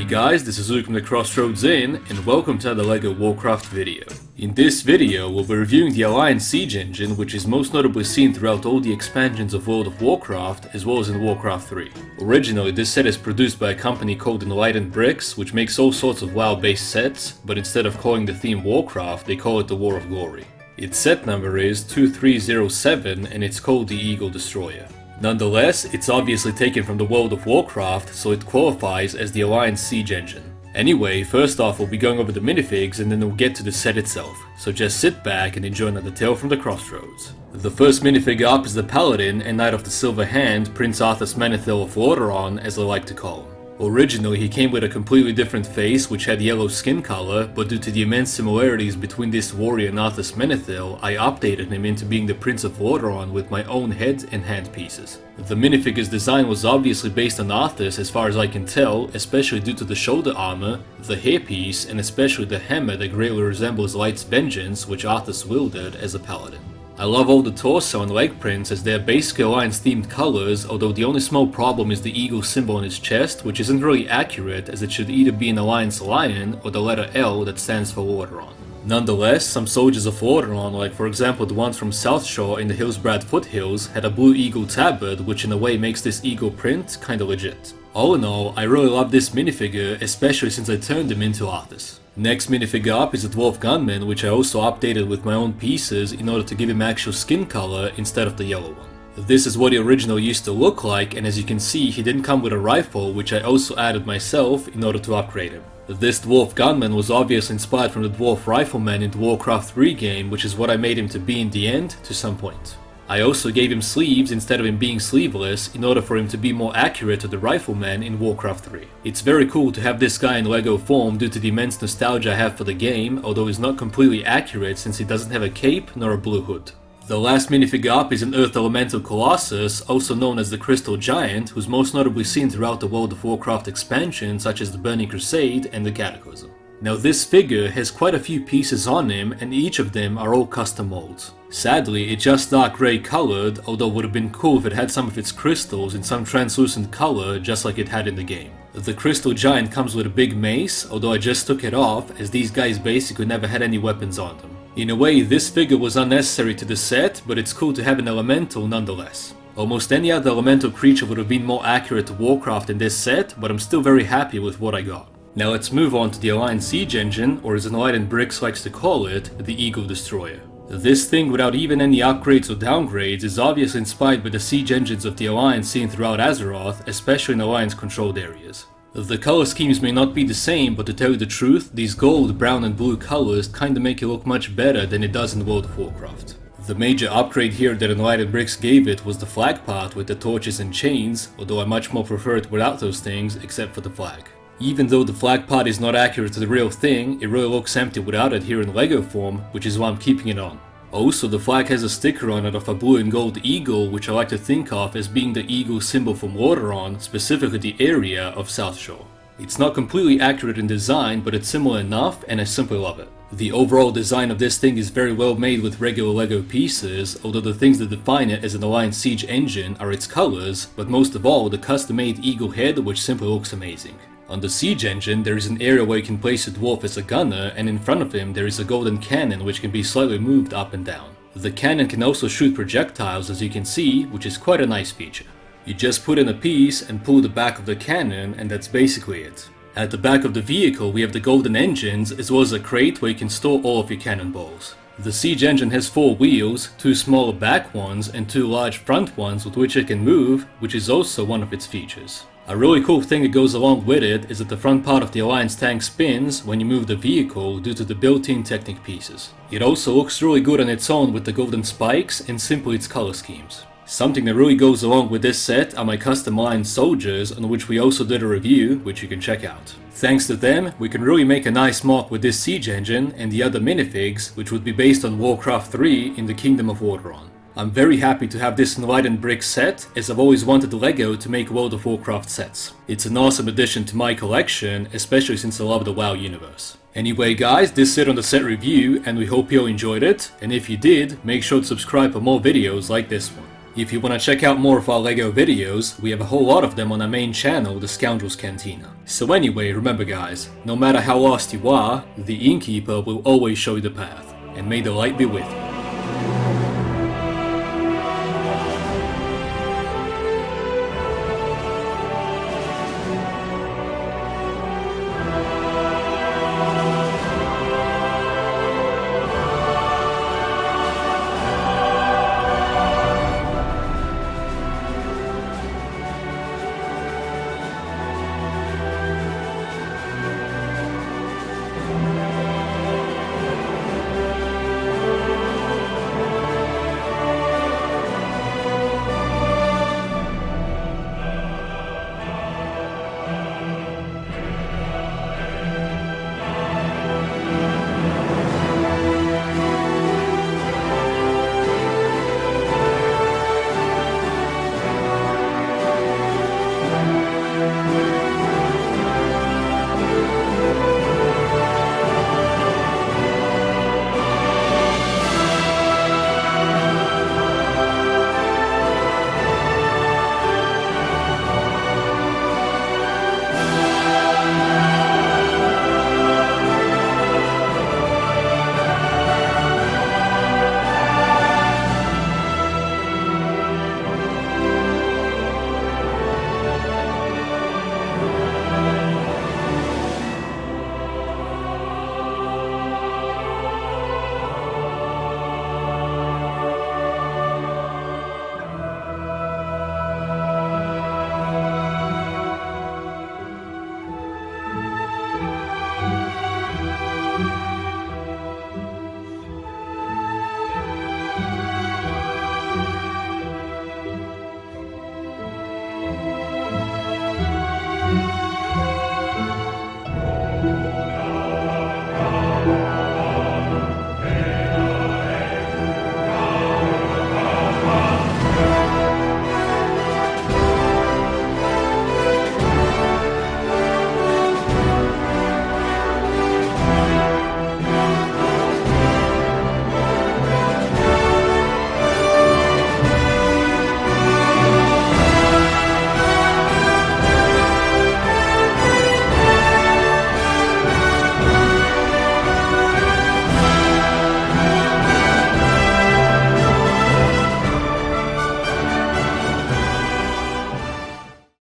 Hey guys, this is Luke from the Crossroads Inn, and welcome to the LEGO Warcraft video. In this video, we'll be reviewing the Alliance Siege engine, which is most notably seen throughout all the expansions of World of Warcraft, as well as in Warcraft 3. Originally, this set is produced by a company called Enlightened Bricks, which makes all sorts of WoW-based sets, but instead of calling the theme Warcraft, they call it the War of Glory. Its set number is 2307, and it's called the Eagle Destroyer. Nonetheless, it's obviously taken from the World of Warcraft, so it qualifies as the Alliance Siege engine. Anyway, first off we'll be going over the minifigs and then we'll get to the set itself, so just sit back and enjoy another tale from the Crossroads. The first minifig up is the Paladin and Knight of the Silver Hand, Prince Arthas Menethil of Lordaeron, as I like to call him. Originally, he came with a completely different face which had yellow skin color, but due to the immense similarities between this warrior and Arthas Menethil, I updated him into being the Prince of Lordaeron with my own head and hand pieces. The minifigure's design was obviously based on Arthas as far as I can tell, especially due to the shoulder armor, the hairpiece, and especially the hammer that greatly resembles Light's Vengeance, which Arthas wielded as a paladin. I love all the torso and leg prints as they are basically Alliance themed colors, although the only small problem is the eagle symbol on his chest, which isn't really accurate as it should either be an Alliance lion or the letter L that stands for Lordaeron. Nonetheless, some soldiers of Lordaeron, like for example the ones from South Shore in the Hillsbrad foothills, had a blue eagle tabard, which in a way makes this eagle print kinda legit. All in all, I really love this minifigure, especially since I turned him into Arthas. Next minifigure up is a Dwarf Gunman, which I also updated with my own pieces in order to give him actual skin color instead of the yellow one. This is what he originally used to look like, and as you can see he didn't come with a rifle, which I also added myself in order to upgrade him. This Dwarf Gunman was obviously inspired from the Dwarf Rifleman in the Warcraft 3 game, which is what I made him to be in the end to some point. I also gave him sleeves instead of him being sleeveless in order for him to be more accurate to the Rifleman in Warcraft 3. It's very cool to have this guy in LEGO form due to the immense nostalgia I have for the game, although he's not completely accurate since he doesn't have a cape nor a blue hood. The last minifigure up is an Earth Elemental Colossus, also known as the Crystal Giant, who's most notably seen throughout the World of Warcraft expansion such as the Burning Crusade and the Cataclysm. Now this figure has quite a few pieces on him, and each of them are all custom molds. Sadly, it's just dark grey colored, although it would have been cool if it had some of its crystals in some translucent color just like it had in the game. The Crystal Giant comes with a big mace, although I just took it off as these guys basically never had any weapons on them. In a way, this figure was unnecessary to the set, but it's cool to have an elemental nonetheless. Almost any other elemental creature would have been more accurate to Warcraft in this set, but I'm still very happy with what I got. Now let's move on to the Alliance Siege engine, or as Enlightened Bricks likes to call it, the Eagle Destroyer. This thing, without even any upgrades or downgrades, is obviously inspired by the siege engines of the Alliance seen throughout Azeroth, especially in Alliance controlled areas. The color schemes may not be the same, but to tell you the truth, these gold, brown and blue colors kinda make it look much better than it does in World of Warcraft. The major upgrade here that Enlightened Bricks gave it was the flag part with the torches and chains, although I much more prefer it without those things, except for the flag. Even though the flag part is not accurate to the real thing, it really looks empty without it here in LEGO form, which is why I'm keeping it on. Also, the flag has a sticker on it of a blue and gold eagle, which I like to think of as being the eagle symbol from Lordaeron, specifically the area of South Shore. It's not completely accurate in design, but it's similar enough and I simply love it. The overall design of this thing is very well made with regular LEGO pieces, although the things that define it as an Alliance Siege engine are its colors, but most of all the custom-made eagle head, which simply looks amazing. On the Siege engine, there is an area where you can place a dwarf as a gunner, and in front of him there is a golden cannon which can be slightly moved up and down. The cannon can also shoot projectiles, as you can see, which is quite a nice feature. You just put in a piece and pull the back of the cannon, and that's basically it. At the back of the vehicle we have the golden engines, as well as a crate where you can store all of your cannonballs. The Siege engine has 4 wheels, 2 smaller back ones and 2 large front ones with which it can move, which is also one of its features. A really cool thing that goes along with it is that the front part of the Alliance tank spins when you move the vehicle due to the built-in Technic pieces. It also looks really good on its own with the golden spikes and simply its color schemes. Something that really goes along with this set are my custom Alliance soldiers, on which we also did a review, which you can check out. Thanks to them, we can really make a nice mark with this siege engine and the other minifigs, which would be based on Warcraft 3 in the Kingdom of Lordaeron. I'm very happy to have this Enlightened Bricks set, as I've always wanted LEGO to make World of Warcraft sets. It's an awesome addition to my collection, especially since I love the WoW universe. Anyway guys, this is it on the set review, and we hope you all enjoyed it, and if you did, make sure to subscribe for more videos like this one. If you wanna check out more of our LEGO videos, we have a whole lot of them on our main channel, the Scoundrels Cantina. So anyway, remember guys, no matter how lost you are, the Innkeeper will always show you the path, and may the light be with you.